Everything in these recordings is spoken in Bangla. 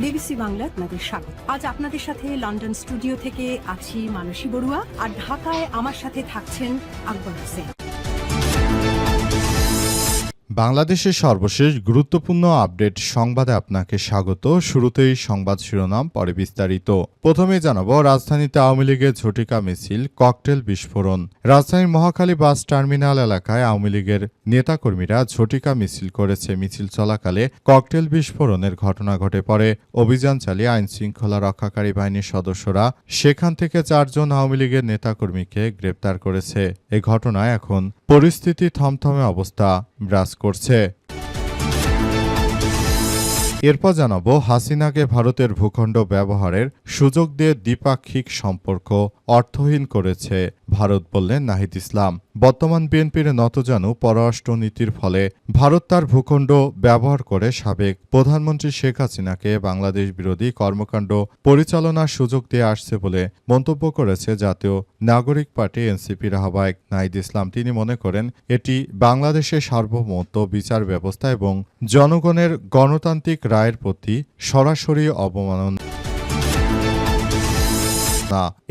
বিবিসি বাংলা আপনাদের স্বাগত। আজ আপনাদের সাথে লন্ডন স্টুডিও থেকে আছি মানসী বড়ুয়া, আর ঢাকায় আমার সাথে থাকছেন আকবর হোসেন। বাংলাদেশের সর্বশেষ গুরুত্বপূর্ণ আপডেট সংবাদে আপনাকে স্বাগত। শুরুতেই সংবাদ শিরোনাম, পরে বিস্তারিত। প্রথমে জানাবো, রাজধানীতে আওয়ামী লীগের ঝটিকা মিছিল, ককটেল বিস্ফোরণ। রাজধানীর মহাখালী বাস টার্মিনাল এলাকায় আওয়ামী লীগের নেতাকর্মীরা ঝটিকা মিছিল করেছে। মিছিল চলাকালে ককটেল বিস্ফোরণের ঘটনা ঘটে পড়ে। অভিযান চালিয়ে আইন শৃঙ্খলা রক্ষাকারী বাহিনীর সদস্যরা সেখান থেকে 4 জন আওয়ামী লীগের নেতাকর্মীকে গ্রেপ্তার করেছে। এই ঘটনায় এখন পরিস্থিতি থমথমে অবস্থা বিরাজ করছে। এরপর জানাবো, হাসিনাকে ভারতের ভূখণ্ড ব্যবহারের সুযোগ দিয়ে দ্বিপাক্ষিক সম্পর্ক অর্থহীন করেছে ভারত, বললেন নাহিদ ইসলাম। বর্তমান বিএনপির নতজানু পররাষ্ট্রনীতির ফলে ভারত তার ভূখণ্ড ব্যবহার করে সাবেক প্রধানমন্ত্রী শেখ হাসিনাকে বাংলাদেশ বিরোধী কর্মকাণ্ড পরিচালনার সুযোগ দিয়ে আসছে বলে মন্তব্য করেছে জাতীয় নাগরিক পার্টি এনসিপির আহ্বায়ক নাহিদ ইসলাম। তিনি মনে করেন এটি বাংলাদেশের সার্বভৌমত্ব, বিচার ব্যবস্থা এবং জনগণের গণতান্ত্রিক রায়ের প্রতি সরাসরি অবমাননা।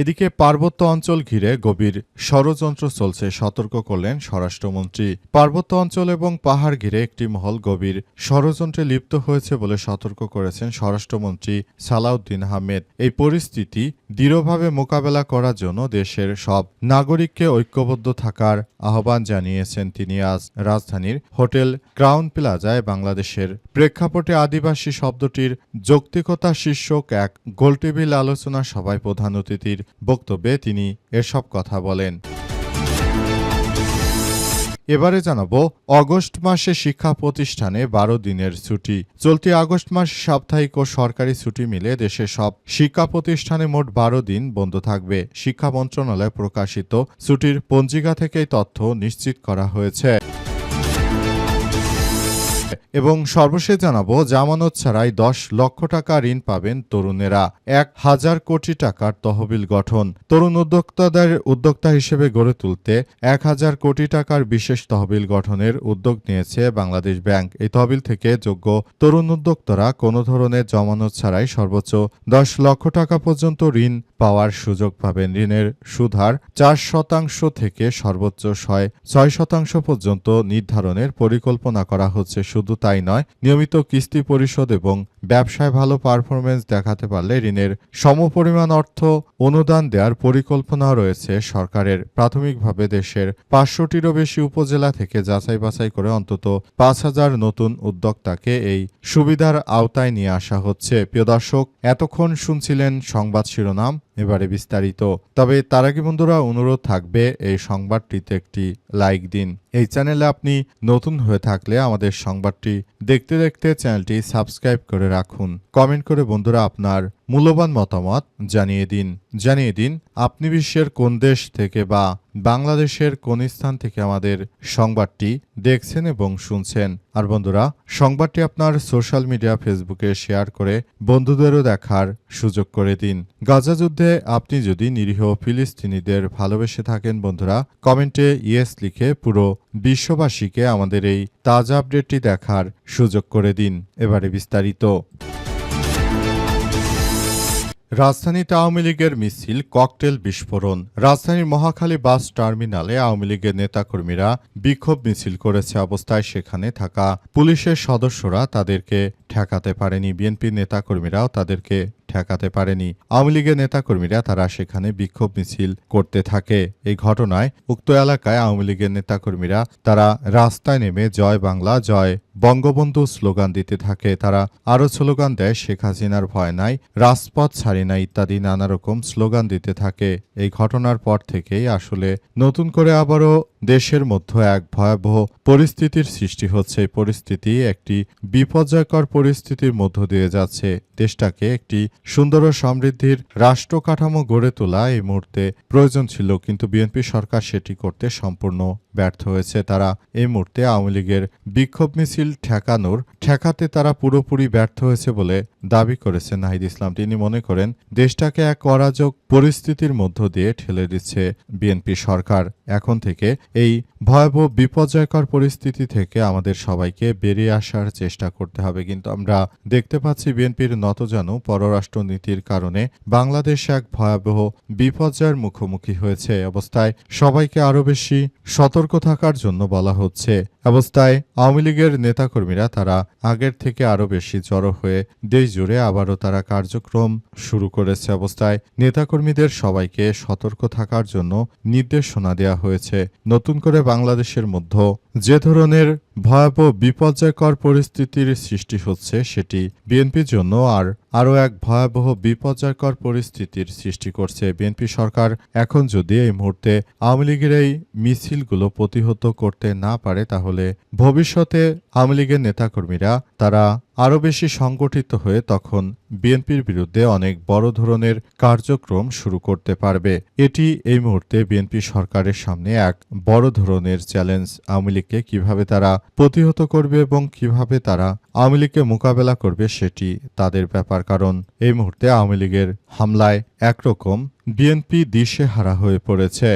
এদিকে পার্বত্য অঞ্চল ঘিরে গভীর ষড়যন্ত্র চলছে, সতর্ক করলেন স্বরাষ্ট্রমন্ত্রী। পার্বত্য অঞ্চল এবং পাহাড় ঘিরে একটি মহল গভীর ষড়যন্ত্রে লিপ্ত হয়েছে বলে সতর্ক করেছেন স্বরাষ্ট্রমন্ত্রী সালাউদ্দিন আহমেদ। এই পরিস্থিতি দৃঢ়ভাবে মোকাবেলা করার জন্য দেশের সব নাগরিককে ঐক্যবদ্ধ থাকার আহ্বান জানিয়েছেন তিনি। আজ রাজধানীর হোটেল ক্রাউন প্লাজায় বাংলাদেশের প্রেক্ষাপটে আদিবাসী শব্দটির যৌক্তিকতা শীর্ষক এক গোলটেবিল আলোচনা সভায় প্রধান অতিথির বক্তব্যে তিনি এসব কথা বলেন। এবারে জানাবো, আগস্ট মাসে শিক্ষা প্রতিষ্ঠানে 12 দিনের ছুটি। চলতি আগস্ট মাসে সাপ্তাহিক ও সরকারি ছুটি মিলে দেশের সব শিক্ষা প্রতিষ্ঠানে মোট 12 দিন বন্ধ থাকবে। শিক্ষা মন্ত্রণালয় প্রকাশিত ছুটির পঞ্জিকা থেকেই তথ্য নিশ্চিত করা হয়েছে। এবং সর্বশেষ জানাবো, জামানত ছাড়াই 10 লক্ষ টাকা ঋণ পাবেন তরুণেরা। 1000 কোটি টাকার তহবিল গঠন। তরুণ উদ্যোক্তাদের উদ্যোক্তা হিসেবে গড়ে তুলতে 1000 কোটি টাকার বিশেষ তহবিল গঠনের উদ্যোগ নিয়েছে বাংলাদেশ ব্যাংক। এই তহবিল থেকে যোগ্য তরুণ উদ্যোক্তারা কোনো ধরনের জামানত ছাড়াই সর্বোচ্চ 10 লক্ষ টাকা পর্যন্ত ঋণ পাওয়ার সুযোগ পাবেন। ঋণের সুদহার 4% থেকে সর্বোচ্চ 6% পর্যন্ত নির্ধারণের পরিকল্পনা করা হচ্ছে। শুধু তাই নয়, নিয়মিত কিস্তি পরিশোধ এবং ব্যবসায় ভালো পারফরমেন্স দেখাতে পারলে ঋণের সমপরিমাণ অর্থ অনুদান দেওয়ার পরিকল্পনা রয়েছে সরকারের। প্রাথমিকভাবে দেশের 500টিরও বেশি উপজেলা থেকে যাচাই বাছাই করে অন্তত 5000 নতুন উদ্যোক্তাকে এই সুবিধার আওতায় নিয়ে আসা হচ্ছে। প্রিয় দর্শক, এতক্ষণ শুনছিলেন সংবাদ শিরোনাম, এবারে বিস্তারিত। তবে তার আগে বন্ধুরা, অনুরোধ থাকবে এই সংবাদটিতে একটি লাইক দিন। এই চ্যানেলে আপনি নতুন হয়ে থাকলে আমাদের সংবাদটি দেখতে দেখতে চ্যানেলটি সাবস্ক্রাইব করে রাখুন। কমেন্ট করে বন্ধুরা আপনার মূল্যবান মতামত জানিয়ে দিন আপনি বিশ্বের কোন দেশ থেকে বা বাংলাদেশের কোন স্থান থেকে আমাদের সংবাদটি দেখছেন এবং শুনছেন। আর বন্ধুরা, সংবাদটি আপনার সোশ্যাল মিডিয়া ফেসবুকে শেয়ার করে বন্ধুদেরও দেখার সুযোগ করে দিন। গাজা যুদ্ধে আপনি যদি নিরীহ ফিলিস্তিনিদের ভালোবেসে থাকেন বন্ধুরা, কমেন্টে ইয়েস লিখে পুরো বিশ্ববাসীকে আমাদের এই তাজা আপডেটটি দেখার সুযোগ করে দিন। এবারে বিস্তারিত। রাজধানীতে আওয়ামী লীগের মিছিল, ককটেল বিস্ফোরণ। রাজধানীর মহাখালী বাস টার্মিনালে আওয়ামী লীগের নেতাকর্মীরা বিক্ষোভ মিছিল করেছে অবস্থায় সেখানে থাকা পুলিশের সদস্যরা তাদেরকে ঠেকাতে পারেনি। বিএনপির নেতাকর্মীরাও তাদেরকে ঠেকাতে পারেনি। আওয়ামী লীগের নেতাকর্মীরা তারা সেখানে বিক্ষোভ মিছিল করতে থাকে। এই ঘটনায় উক্ত এলাকায় আওয়ামী লীগের নেতাকর্মীরা তারা রাস্তায় নেমে জয় বাংলা, জয় বঙ্গবন্ধু স্লোগান দিতে থাকে। তারা আরও স্লোগান দেয়, শেখ হাসিনার ভয় নাই, রাজপথ ছাড়ি না ইত্যাদি নানা রকম স্লোগান দিতে থাকে। এই ঘটনার পর থেকেই আসলে নতুন করে আবারও দেশের মধ্যে এক ভয়াবহ পরিস্থিতির সৃষ্টি হচ্ছে। এই পরিস্থিতি একটি বিপর্যয়কর পরিস্থিতির মধ্য দিয়ে যাচ্ছে। দেশটাকে একটি সুন্দর ও সমৃদ্ধির রাষ্ট্র কাঠামো গড়ে তোলা এই মুহূর্তে প্রয়োজন ছিল, কিন্তু বিএনপি সরকার সেটি করতে সম্পূর্ণ ব্যর্থ হয়েছে। তারা এই মুহূর্তে আওয়ামী লীগের বিক্ষোভ মিছিল ঠেকাতে তারা পুরোপুরি ব্যর্থ হয়েছে বলে দাবি করেছেন নাহিদ ইসলাম। তিনি মনে করেন দেশটাকে এক অরাজক পরিস্থিতির মধ্য দিয়ে ঠেলে দিচ্ছে বিএনপি সরকার। এখন থেকে এই ভয়াবহ বিপর্যয়কর পরিস্থিতি থেকে আমাদের সবাইকে বেরিয়ে আসার চেষ্টা করতে হবে। কিন্তু আমরা দেখতে পাচ্ছি বিএনপির নতজানু পররাষ্ট্রনীতির কারণে বাংলাদেশ এক ভয়াবহ বিপর্যয়ের মুখোমুখি হয়েছে। অবস্থায় সবাইকে আরও বেশি সতর্ক থাকার জন্য বলা হচ্ছে। অবস্থায় আওয়ামী লীগের নেতাকর্মীরা তারা আগের থেকে আরও বেশি জড়ো হয়ে দেশ জুড়ে আবারও তারা কার্যক্রম শুরু করেছে। অবস্থায় নেতাকর্মীদের সবাইকে সতর্ক থাকার জন্য নির্দেশনা দেওয়া হয়েছে। নতুন করে বাংলাদেশের মধ্যে যে ধরনের ভয়াবহ বিপর্যয়কর পরিস্থিতির সৃষ্টি হচ্ছে সেটি বিএনপির জন্য আরও এক ভয়াবহ বিপর্যয়কর পরিস্থিতির সৃষ্টি করছে। বিএনপি সরকার এখন যদি এই মুহূর্তে আওয়ামী লীগের এই মিছিলগুলো প্রতিহত করতে না পারে তাহলে ভবিষ্যতে আওয়ামী লীগের নেতাকর্মীরা তারা আরও বেশি সংগঠিত হয়ে তখন বিএনপির বিরুদ্ধে অনেক বড় ধরনের কার্যক্রম শুরু করতে পারবে। এটি এই মুহূর্তে বিএনপি সরকারের সামনে এক বড় ধরনের চ্যালেঞ্জ। আওয়ামী লীগকে কিভাবে তারা প্রতিহত করবে এবং কিভাবে তারা আওয়ামী লীগকে মোকাবেলা করবে সেটি তাদের ব্যাপার। কারণ এই মুহূর্তে আওয়ামী লীগের হামলায় একরকম বিএনপি দিশেহারা হয়ে পড়েছে।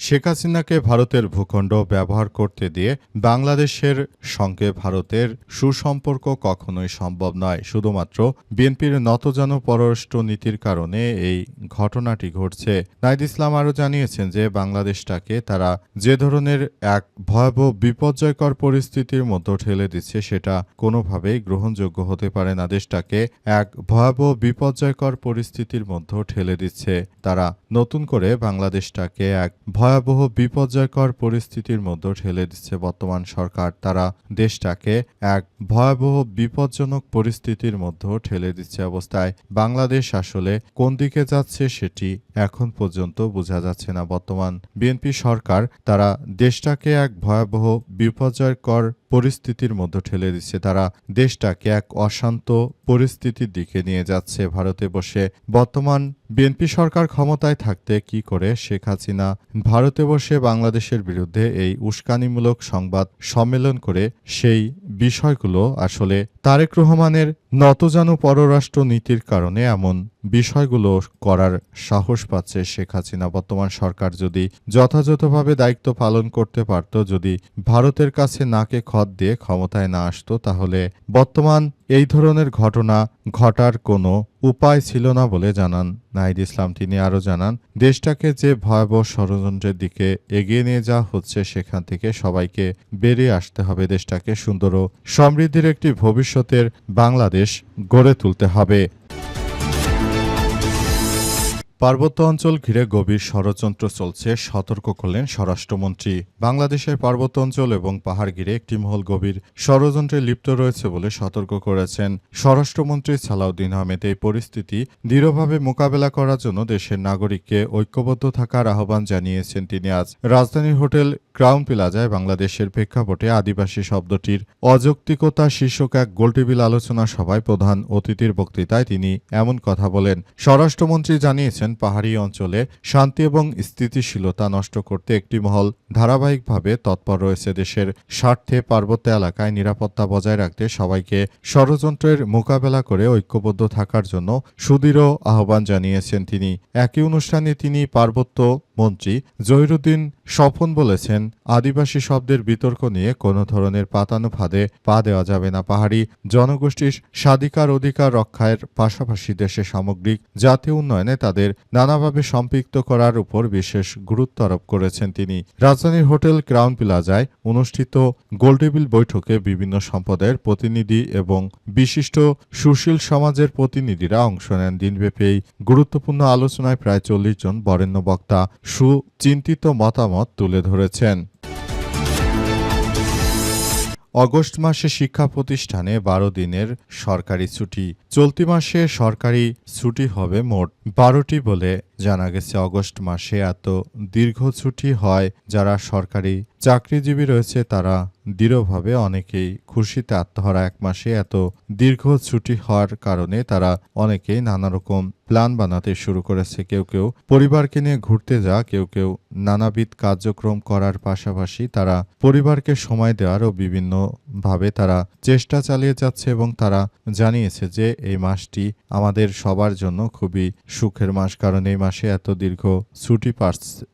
শেখ হাসিনাকে ভারতের ভূখণ্ড ব্যবহার করতে দিয়ে বাংলাদেশের সঙ্গে ভারতের সুসম্পর্ক কখনোই সম্ভব নয়। শুধুমাত্র বিএনপির নতজানু পররাষ্ট্র নীতির কারণে এই ঘটনাটি ঘটছে। নাহিদ ইসলাম আরও জানিয়েছেন যে বাংলাদেশটাকে তারা যে ধরনের এক ভয়াবহ বিপর্যয়কর পরিস্থিতির মধ্যে ঠেলে দিচ্ছে সেটা কোনোভাবেই গ্রহণযোগ্য হতে পারে না। দেশটাকে এক ভয়াবহ বিপর্যয়কর পরিস্থিতির মধ্যে ঠেলে দিচ্ছে তারা। নতুন করে বাংলাদেশটাকে এক ভয়াবহ বিপর্যয়কর পরিস্থিতির মধ্যে ঠেলে দিচ্ছে বর্তমান সরকার। তারা দেশটাকে এক ভয়াবহ বিপজ্জনক পরিস্থিতির মধ্যে ঠেলে দিচ্ছে। অবস্থায় বাংলাদেশ আসলে কোন দিকে যাচ্ছে সেটি এখন পর্যন্ত বোঝা যাচ্ছে না। বর্তমান বিএনপি সরকার তারা দেশটাকে এক ভয়াবহ বিপর্যয়কর পরিস্থিতির মধ্যে ঠেলে দিচ্ছে। তারা দেশটাকে এক অশান্ত পরিস্থিতির দিকে নিয়ে যাচ্ছে। ভারতে বসে বর্তমান বিএনপি সরকার ক্ষমতায় থাকতে কি করে শেখ হাসিনা ভারতে বসে বাংলাদেশের বিরুদ্ধে এই উস্কানিমূলক সংবাদ সম্মেলন করে সেই বিষয়গুলো আসলে তারেক রহমানের নতজানু পররাষ্ট্র নীতির কারণে এমন বিষয়গুলো করার সাহস পাচ্ছে শেখ হাসিনা। বর্তমান সরকার যদি যথাযথভাবে দায়িত্ব পালন করতে পারত, যদি ভারতের কাছে নাকে খত দিয়ে ক্ষমতায় না আসতো, তাহলে বর্তমান এই ধরনের ঘটনা ঘটার কোনো উপায় ছিল না বলে জানান নাহিদ ইসলাম। তিনি আরও জানান দেশটাকে যে ভয়াবহ ষড়যন্ত্রের দিকে এগিয়ে নিয়ে যাওয়া হচ্ছে সেখান থেকে সবাইকে বেরিয়ে আসতে হবে। দেশটাকে সুন্দর ও সমৃদ্ধির একটি ভবিষ্যতের বাংলাদেশ গড়ে তুলতে হবে। পার্বত্য অঞ্চল ঘিরে গভীর ষড়যন্ত্র চলছে, সতর্ক করলেন স্বরাষ্ট্রমন্ত্রী। বাংলাদেশের পার্বত্য অঞ্চল এবং পাহাড় ঘিরে একটি মহল গভীর ষড়যন্ত্রে লিপ্ত রয়েছে বলে সতর্ক করেছেন স্বরাষ্ট্রমন্ত্রী সালাউদ্দিন আহমেদ। এই পরিস্থিতি দৃঢ়ভাবে মোকাবেলা করার জন্য দেশের নাগরিককে ঐক্যবদ্ধ থাকার আহ্বান জানিয়েছেন তিনি। আজ রাজধানীর হোটেল ক্রাউন প্লাজায় বাংলাদেশের প্রেক্ষাপটে আদিবাসী শব্দটির অযৌক্তিকতা শীর্ষক এক গোলটেবিল আলোচনা সভায় প্রধান অতিথির বক্তৃতায় তিনি এমন কথা বলেন। স্বরাষ্ট্রমন্ত্রী জানিয়েছেন পাহাড়ি অঞ্চলে শান্তি এবং স্থিতিশীলতা নষ্ট করতে একটি মহল ধারাবাহিকভাবে তৎপর রয়েছে। দেশের স্বার্থে পার্বত্য এলাকায় নিরাপত্তা বজায় রাখতে সবাইকে ষড়যন্ত্রের মোকাবেলা করে ঐক্যবদ্ধ থাকার জন্য সুদৃঢ় আহ্বান জানিয়েছেন তিনি। একই অনুষ্ঠানে তিনি পার্বত্য মন্ত্রী জহিরুদ্দিন স্বপন বলেছেন, আদিবাসী শব্দের বিতর্ক নিয়ে কোনো ধরনের পাতানো ফাঁদে পা দেওয়া যাবে না। পাহাড়ি জনগোষ্ঠীর স্বাধিকার অধিকার রক্ষার পাশাপাশি দেশের সামগ্রিক জাতীয় উন্নয়নে তাদের নানাভাবে সম্পৃক্ত করার উপর বিশেষ গুরুত্ব আরোপ করেছেন তিনি। রাজধানীর হোটেল ক্রাউন প্লাজায় অনুষ্ঠিত গোলটেবিল বৈঠকে বিভিন্ন সম্প্রদায়ের প্রতিনিধি এবং বিশিষ্ট সুশীল সমাজের প্রতিনিধিরা অংশ নেন। দিনব্যাপী এই গুরুত্বপূর্ণ আলোচনায় প্রায় 40 জন বরেণ্য বক্তা সুচিন্তিত মতামত তুলে ধরেছেন। অগস্ট মাসে শিক্ষা প্রতিষ্ঠানে 12 দিনের সরকারি ছুটি। চলতি মাসে সরকারি ছুটি হবে মোট 12টি বলে জানা গেছে আগস্ট মাসে এত দীর্ঘ ছুটি হয়, যারা সরকারি চাকরিজীবী রয়েছে তারা দৃঢ়ভাবে অনেকেই খুশিতে আত্মহারা। এক মাসে এত দীর্ঘ ছুটি হওয়ার কারণে তারা অনেকেই নানা রকম প্ল্যান বানাতে শুরু করেছে। কেউ কেউ পরিবারকে নিয়ে ঘুরতে কেউ কেউ নানাবিধ কার্যক্রম করার পাশাপাশি তারা পরিবারকে সময় দেওয়ারও বিভিন্নভাবে তারা চেষ্টা চালিয়ে যাচ্ছে এবং তারা জানিয়েছে যে এই মাসটি আমাদের সবার জন্য খুবই সুখের মাস, কারণ এই মাসে এত দীর্ঘ ছুটি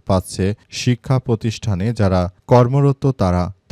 পাচ্ছে শিক্ষা প্রতিষ্ঠানে যারা কর্মরত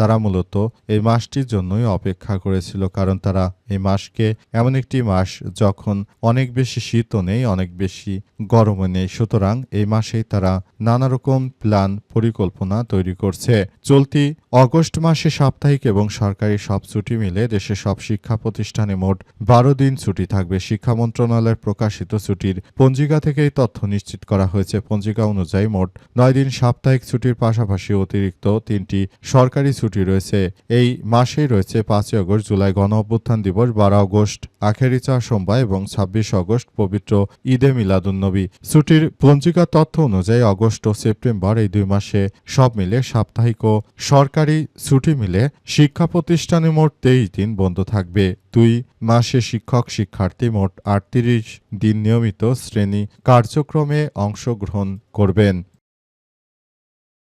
তারা মূলত এই মাসটির জন্যই অপেক্ষা করেছিল, কারণ তারা এই মাসকে এমন একটি মাস যখন অনেক বেশি শীতও নেই, অনেক বেশি গরমও নেই, সুতরাং এই মাসেই তারা নানা রকম প্ল্যান পরিকল্পনা তৈরি করছে। চলতি অগস্ট মাসে সাপ্তাহিক এবং সরকারি সব ছুটি মিলে দেশে সব শিক্ষা প্রতিষ্ঠানে মোট 12 দিন ছুটি থাকবে। শিক্ষা মন্ত্রণালয়ের প্রকাশিত ছুটির পঞ্জিকা থেকে এই তথ্য নিশ্চিত করা হয়েছে। পঞ্জিকা অনুযায়ী মোট 9 দিন সাপ্তাহিক ছুটির পাশাপাশি অতিরিক্ত 3টি সরকারি ছুটি রয়েছে। এই মাসেই রয়েছে 5 আগস্ট জুলাই গণ অভ্যুত্থান দিবস, 12 আগস্ট আখেরি চার সোমবার এবং 26 আগস্ট পবিত্র ঈদে মিলাদুন্নবী। ছুটির পঞ্জিকা তথ্য অনুযায়ী আগস্ট ও সেপ্টেম্বর এই 2 মাসে সব মিলে সাপ্তাহিক ও সরকারি ছুটি মিলে শিক্ষা প্রতিষ্ঠানে মোট 23 দিন বন্ধ থাকবে। 2 মাসে শিক্ষক শিক্ষার্থী মোট 38 দিন নিয়মিত শ্রেণী কার্যক্রমে অংশগ্রহণ করবেন।